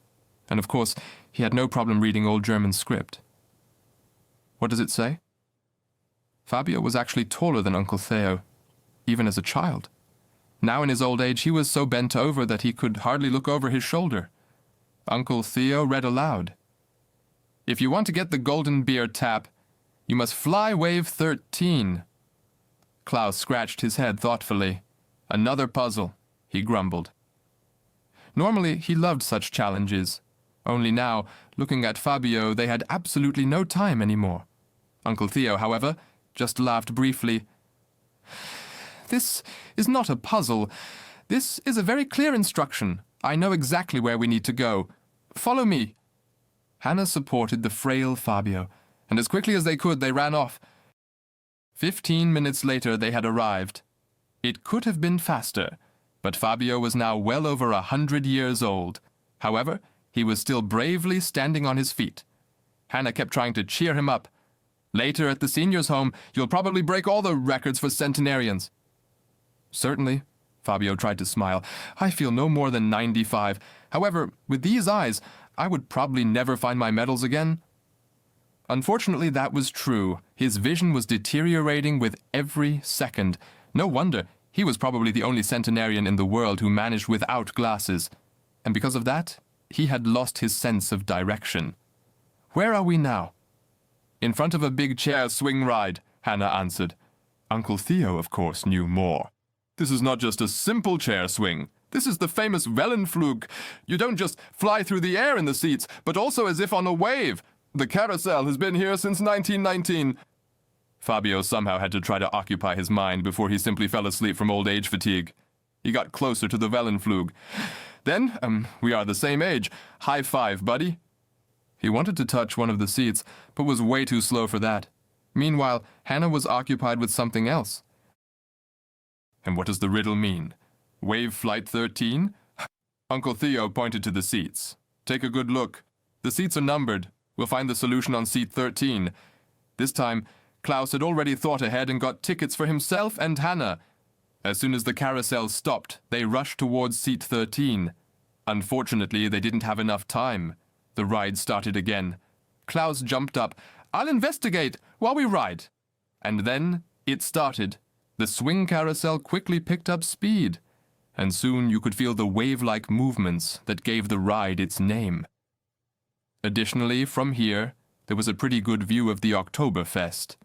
and of course, he had no problem reading old German script. What does it say? Fabio was actually taller than Uncle Theo, even as a child. Now in his old age, he was so bent over that he could hardly look over his shoulder. Uncle Theo read aloud. "If you want to get the golden beer tap, you must fly wave 13. Klaus scratched his head thoughtfully. "Another puzzle," he grumbled. Normally, he loved such challenges. Only now, looking at Fabio, they had absolutely no time anymore. Uncle Theo, however, just laughed briefly. "This is not a puzzle. This is a very clear instruction. I know exactly where we need to go. Follow me." Hanna supported the frail Fabio, and as quickly as they could, they ran off. 15 minutes later, they had arrived. It could have been faster, but Fabio was now well over 100 years old. However, he was still bravely standing on his feet. Hanna kept trying to cheer him up. "Later at the seniors' home, you'll probably break all the records for centenarians." "Certainly," Fabio tried to smile. "I feel no more than 95. However, with these eyes, I would probably never find my medals again." Unfortunately, that was true. His vision was deteriorating with every second. No wonder. He was probably the only centenarian in the world who managed without glasses. And because of that, he had lost his sense of direction. Where are we now? In front of a big chair swing ride, Hanna answered. Uncle Theo, of course, knew more. This is not just a simple chair swing. This is the famous Wellenflug. You don't just fly through the air in the seats, but also as if on a wave. The carousel has been here since 1919. Fabio somehow had to try to occupy his mind before he simply fell asleep from old age fatigue. He got closer to the Wellenflug. Then, we are the same age. High five, buddy. He wanted to touch one of the seats, but was way too slow for that. Meanwhile, Hanna was occupied with something else. And what does the riddle mean? Wave Flight 13? Uncle Theo pointed to the seats. Take a good look. The seats are numbered. We'll find the solution on seat 13. This time, Klaus had already thought ahead and got tickets for himself and Hanna. As soon as the carousel stopped, they rushed towards seat 13. Unfortunately, they didn't have enough time. The ride started again. Klaus jumped up. I'll investigate while we ride. And then it started. The swing carousel quickly picked up speed, and soon you could feel the wave-like movements that gave the ride its name. Additionally, from here, there was a pretty good view of the Oktoberfest.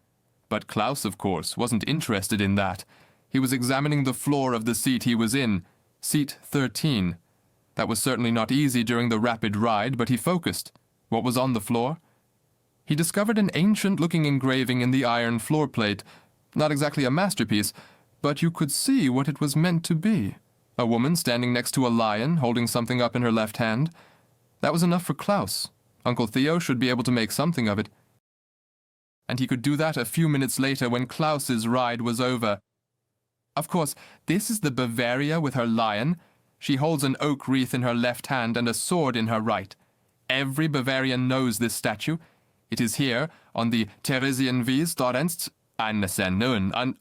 But Klaus, of course, wasn't interested in that. He was examining the floor of the seat he was in, seat 13. That was certainly not easy during the rapid ride, but he focused. What was on the floor? He discovered an ancient-looking engraving in the iron floor plate. Not exactly a masterpiece, but you could see what it was meant to be. A woman standing next to a lion, holding something up in her left hand. That was enough for Klaus. Uncle Theo should be able to make something of it. And he could do that a few minutes later when Klaus's ride was over. Of course, this is the Bavaria with her lion. She holds an oak wreath in her left hand and a sword in her right. Every Bavarian knows this statue. It is here, on the Theresien Wiesn,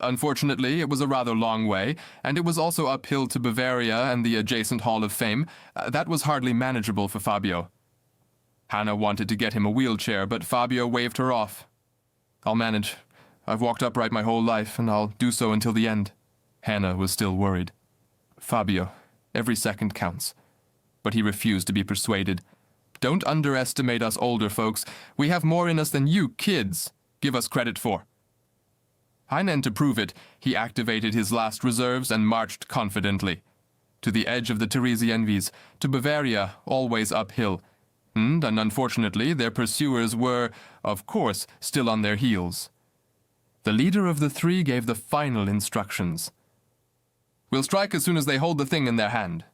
Unfortunately, it was a rather long way, and it was also uphill to Bavaria and the adjacent Hall of Fame. That was hardly manageable for Fabio. Hanna wanted to get him a wheelchair, but Fabio waved her off. I'll manage. I've walked upright my whole life, and I'll do so until the end. Hanna was still worried. Fabio, every second counts. But he refused to be persuaded. Don't underestimate us older folks. We have more in us than you kids give us credit for. And to prove it, he activated his last reserves and marched confidently. To the edge of the Theresien Wiesn, to Bavaria, always uphill. And unfortunately, their pursuers were, of course, still on their heels. The leader of the three gave the final instructions. We'll strike as soon as they hold the thing in their hand.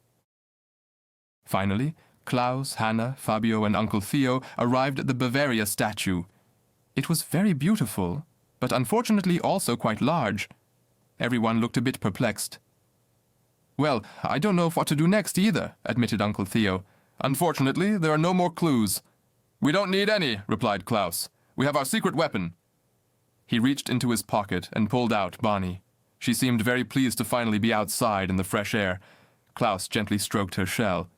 Finally, Klaus, Hanna, Fabio, and Uncle Theo arrived at the Bavaria statue. It was very beautiful, but unfortunately also quite large. Everyone looked a bit perplexed. Well, I don't know what to do next either, admitted Uncle Theo. Unfortunately, there are no more clues. We don't need any, replied Klaus. We have our secret weapon. He reached into his pocket and pulled out Bonnie. She seemed very pleased to finally be outside in the fresh air. Klaus gently stroked her shell.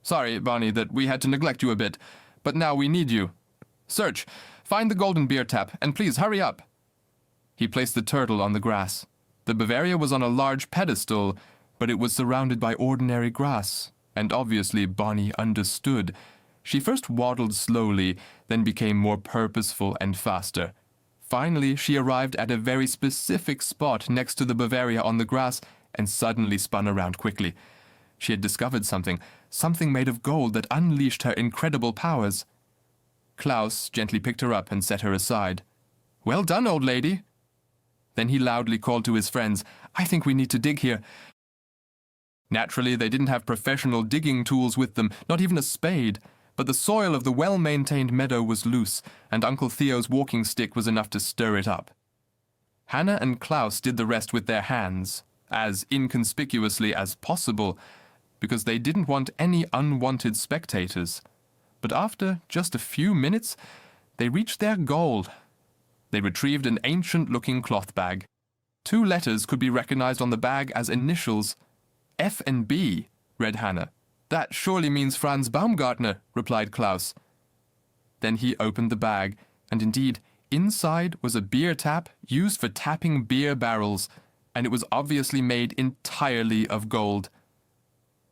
Sorry, Bonnie, that we had to neglect you a bit, but now we need you. Search, find the golden beer tap, and please hurry up. He placed the turtle on the grass. The Bavaria was on a large pedestal, but it was surrounded by ordinary grass, and obviously Bonnie understood. She first waddled slowly, then became more purposeful and faster. Finally, she arrived at a very specific spot next to the Bavaria on the grass and suddenly spun around quickly. She had discovered something made of gold that unleashed her incredible powers. Klaus gently picked her up and set her aside. Well done, old lady. Then he loudly called to his friends, I think we need to dig here. Naturally, they didn't have professional digging tools with them, not even a spade, but the soil of the well-maintained meadow was loose, and Uncle Theo's walking stick was enough to stir it up. Hanna and Klaus did the rest with their hands, as inconspicuously as possible, because they didn't want any unwanted spectators. But after just a few minutes, they reached their goal. They retrieved an ancient-looking cloth bag. 2 letters could be recognized on the bag as initials. F and B, read Hanna. That surely means Franz Baumgartner, replied Klaus. Then he opened the bag, And indeed, inside was a beer tap used for tapping beer barrels, and it was obviously made entirely of gold.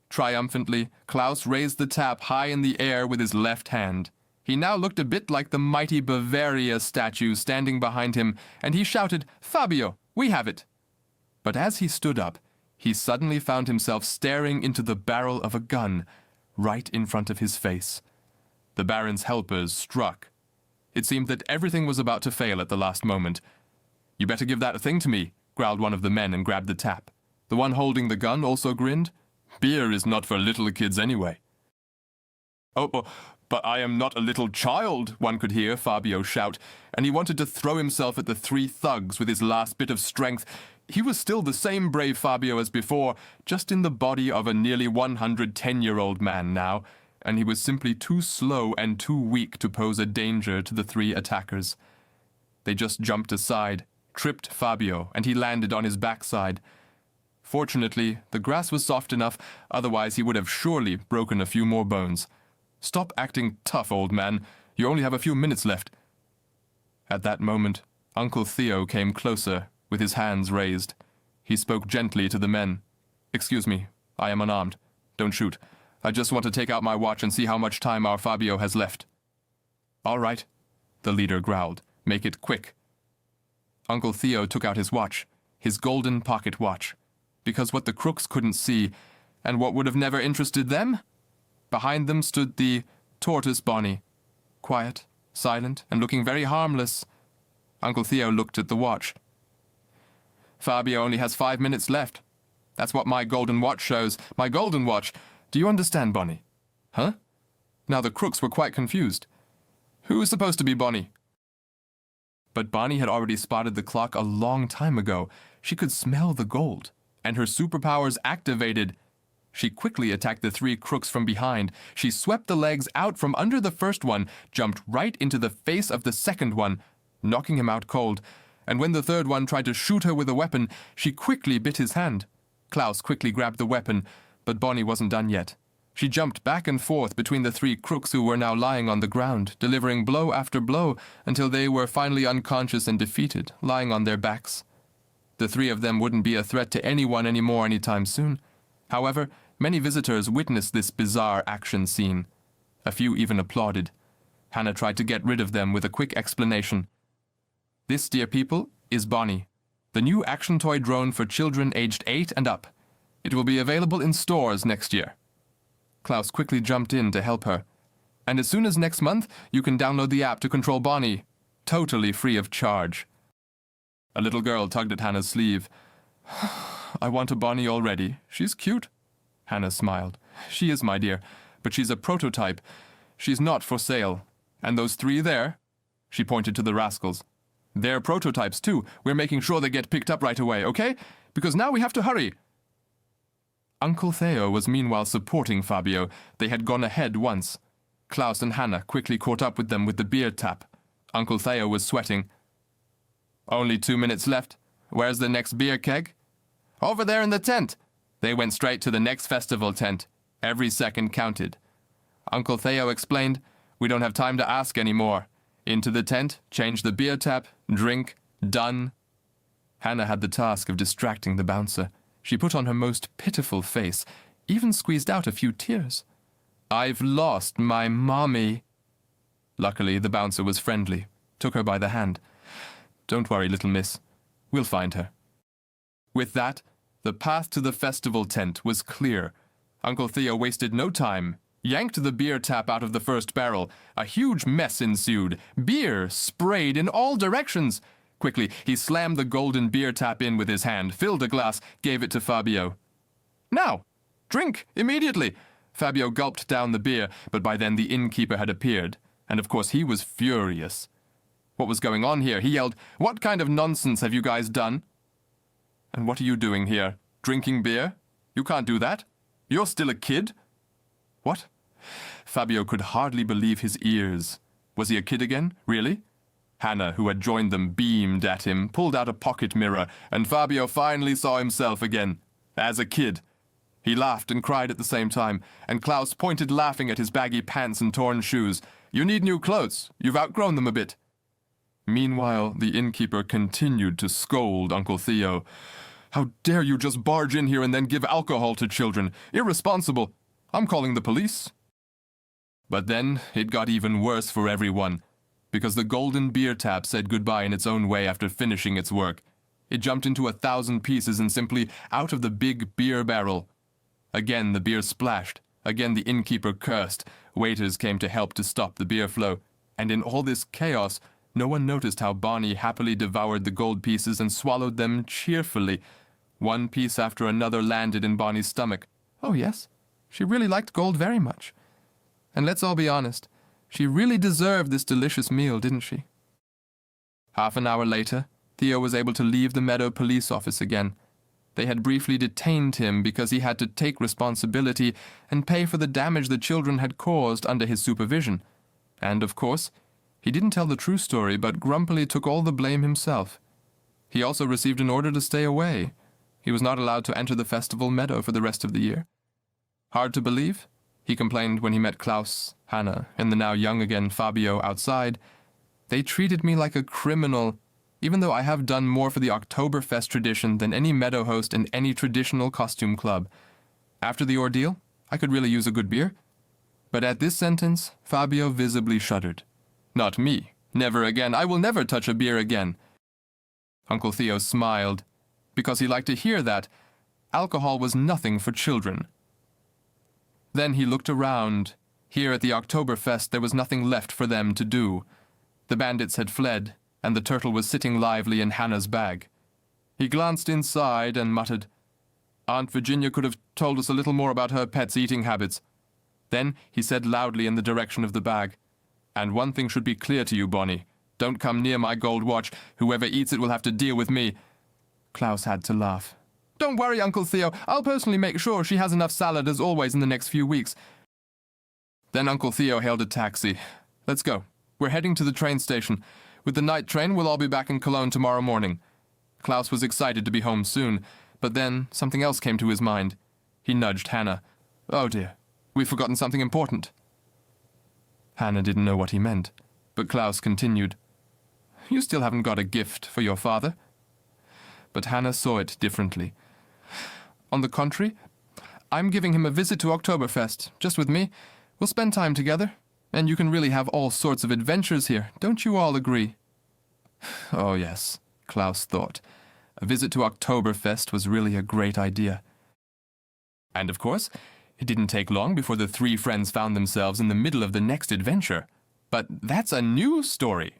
Triumphantly, Klaus raised the tap high in the air with his left hand. He now looked a bit like the mighty Bavaria statue standing behind him, and he shouted, "Fabio, we have it!" But as he stood up, he suddenly found himself staring into the barrel of a gun, right in front of his face. The Baron's helpers struck. It seemed that everything was about to fail at the last moment. "You better give that thing to me," growled one of the men and grabbed the tap. The one holding the gun also grinned. "Beer is not for little kids anyway." Oh, but I am not a little child," one could hear Fabio shout, and he wanted to throw himself at the three thugs with his last bit of strength. He was still the same brave Fabio as before, just in the body of a nearly 110-year-old man now, and he was simply too slow and too weak to pose a danger to the three attackers. They just jumped aside, tripped Fabio, and he landed on his backside. Fortunately, the grass was soft enough, otherwise he would have surely broken a few more bones. "Stop acting tough, old man. You only have a few minutes left." At that moment, Uncle Theo came closer, with his hands raised. He spoke gently to the men. "Excuse me, I am unarmed. Don't shoot. I just want to take out my watch and see how much time our Fabio has left." "All right," the leader growled. "Make it quick." Uncle Theo took out his watch, his golden pocket watch, because what the crooks couldn't see, and what would have never interested them? Behind them stood the tortoise Bonnie, quiet, silent, and looking very harmless. Uncle Theo looked at the watch. "Fabio only has 5 minutes left. That's what my golden watch shows. My golden watch. Do you understand, Bonnie?" "Huh?" Now the crooks were quite confused. Who was supposed to be Bonnie? But Bonnie had already spotted the clock a long time ago. She could smell the gold, and her superpowers activated. She quickly attacked the three crooks from behind. She swept the legs out from under the first one, jumped right into the face of the second one, knocking him out cold. And when the third one tried to shoot her with a weapon, she quickly bit his hand. Klaus quickly grabbed the weapon, but Bonnie wasn't done yet. She jumped back and forth between the three crooks who were now lying on the ground, delivering blow after blow until they were finally unconscious and defeated, lying on their backs. The three of them wouldn't be a threat to anyone anymore anytime soon. However, many visitors witnessed this bizarre action scene. A few even applauded. Hanna tried to get rid of them with a quick explanation. "This, dear people, is Bonnie, the new action toy drone for children aged 8 and up. It will be available in stores next year." Klaus quickly jumped in to help her. "And as soon as next month, you can download the app to control Bonnie, totally free of charge." A little girl tugged at Hanna's sleeve. "I want a Bonnie already. She's cute." Hanna smiled. "She is, my dear, but she's a prototype. She's not for sale. And those three there," she pointed to the rascals, "they're prototypes too. We're making sure they get picked up right away, okay? Because now we have to hurry." Uncle Theo was meanwhile supporting Fabio. They had gone ahead once. Klaus and Hanna quickly caught up with them with the beer tap. Uncle Theo was sweating. "Only 2 minutes left. Where's the next beer keg?" "Over there in the tent." They went straight to the next festival tent. Every second counted. Uncle Theo explained, "We don't have time to ask anymore. Into the tent, change the beer tap, drink, done." Hanna had the task of distracting the bouncer. She put on her most pitiful face, even squeezed out a few tears. "I've lost my mommy." Luckily, the bouncer was friendly, took her by the hand. "Don't worry, little miss. We'll find her." With that, the path to the festival tent was clear. Uncle Theo wasted no time, yanked the beer tap out of the first barrel. A huge mess ensued. Beer sprayed in all directions. Quickly, he slammed the golden beer tap in with his hand, filled a glass, gave it to Fabio. "Now, drink, immediately." Fabio gulped down the beer, but by then the innkeeper had appeared, and of course he was furious. What was going on here? He yelled, "What kind of nonsense have you guys done?" "And what are you doing here? Drinking beer? You can't do that. You're still a kid." "What?" Fabio could hardly believe his ears. Was he a kid again? Really? Hanna, who had joined them, beamed at him, pulled out a pocket mirror, and Fabio finally saw himself again, as a kid. He laughed and cried at the same time, and Klaus pointed laughing at his baggy pants and torn shoes. "You need new clothes. You've outgrown them a bit." Meanwhile, the innkeeper continued to scold Uncle Theo. "How dare you just barge in here and then give alcohol to children? Irresponsible! I'm calling the police." But then it got even worse for everyone, because the golden beer tap said goodbye in its own way after finishing its work. It jumped into 1,000 pieces and simply out of the big beer barrel. Again the beer splashed. Again the innkeeper cursed. Waiters came to help to stop the beer flow. And in all this chaos, no one noticed how Bonnie happily devoured the gold pieces and swallowed them cheerfully. One piece after another landed in Bonnie's stomach. Oh yes, she really liked gold very much. And let's all be honest, she really deserved this delicious meal, didn't she? Half an hour later, Theo was able to leave the Meadow police office again. They had briefly detained him because he had to take responsibility and pay for the damage the children had caused under his supervision. And, of course, he didn't tell the true story, but grumpily took all the blame himself. He also received an order to stay away. He was not allowed to enter the festival meadow for the rest of the year. Hard to believe, he complained when he met Klaus, Hanna, and the now young again Fabio outside. They treated me like a criminal, even though I have done more for the Oktoberfest tradition than any meadow host in any traditional costume club. After the ordeal, I could really use a good beer. But at this sentence, Fabio visibly shuddered. Not me. Never again. I will never touch a beer again. Uncle Theo smiled, because he liked to hear that alcohol was nothing for children. Then he looked around. Here at the Oktoberfest there was nothing left for them to do. The bandits had fled, and the turtle was sitting lively in Hannah's bag. He glanced inside and muttered, "Aunt Virginia could have told us a little more about her pet's eating habits." Then he said loudly in the direction of the bag, "And one thing should be clear to you, Bonnie. Don't come near my gold watch. Whoever eats it will have to deal with me." Klaus had to laugh. "Don't worry, Uncle Theo. I'll personally make sure she has enough salad as always in the next few weeks." Then Uncle Theo hailed a taxi. "Let's go. We're heading to the train station. With the night train, we'll all be back in Cologne tomorrow morning." Klaus was excited to be home soon, but then something else came to his mind. He nudged Hanna. "Oh dear, we've forgotten something important." Hanna didn't know what he meant, but Klaus continued, "You still haven't got a gift for your father." But Hanna saw it differently. "On the contrary, I'm giving him a visit to Oktoberfest, just with me. We'll spend time together, and you can really have all sorts of adventures here. Don't you all agree?" Oh yes, Klaus thought. A visit to Oktoberfest was really a great idea. And of course, it didn't take long before the three friends found themselves in the middle of the next adventure. But that's a new story.